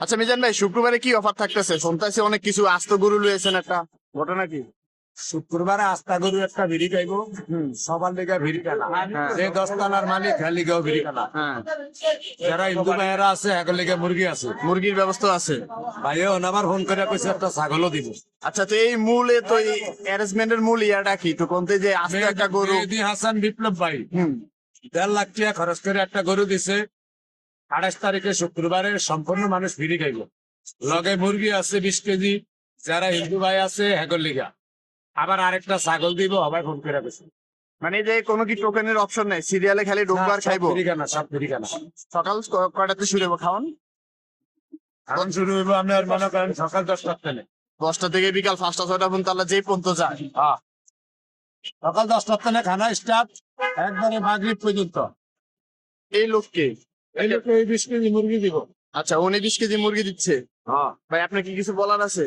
আচ্ছা মিজান ভাই, শুক্রবারে কি অফার থাকতেছে? শুনতেছি অনেক কিছু আস্ত গরু লুয়েছেন, একটা ঘটনা কি? শুক্রবারে আস্তা গরু একটা ভিড়ি খাইবো সবার লেগে ভিড়ি কানা যে 10 তলার মালিক হ্যাঁ লিগেও ভিড়ি কানা হ্যাঁ, যারা হিন্দু ভাইয়েরা আছে এখন লেগে মুরগি আছে মুরগির ব্যবস্থা আছে। ভাইও আমার ফোন করে কইছে একটা ছাগলও দিব। আচ্ছা, তো এই মূলে তো এই অ্যারেঞ্জমেন্টের মূল ইয়াটা কি তো কোনতে যে আস্ত একটা গরু? মেহেদী হাসান বিপ্লব ভাই হুম 1.5 লাখ টাকা খরচ করে একটা গরু দিছে। 28 তারিখে শুক্রবারে সম্পূর্ণ মানুষ ভিড়ি খাইব। লগে মুরগি আছে 20 কেজি, যারা হিন্দু ভাই আছে হ্যাগর লিগা আবার আরেকটা ছাগল দিব সবাই ফোন করে কইছে। মানে যে কোনো কি টোকেনের অপশন নাই, সিরিয়ালে খালি ঢুকবার খাইবো? ভিড়ি কানা সব ভিড়ি কানা। সকাল কয়টাতে শুরু হবো খাওয়ান? এখন শুরু হইব আপনার মনে করেন সকাল 10টার থেকে 10টা থেকে বিকাল 5টা 6টা পর্যন্ত, আল্লাহ যেই পর্যন্ত যায়। সকাল 10টার থেকে খানা স্টার্ট একবারে মাগরিব পর্যন্ত। এই লোককে এই লোকে এই 20 কেজি মুরগি দিব। আচ্ছা, উনি 20 কেজি মুরগি দিচ্ছে। হ্যাঁ ভাই আপনার কি কিছু বলার আছে?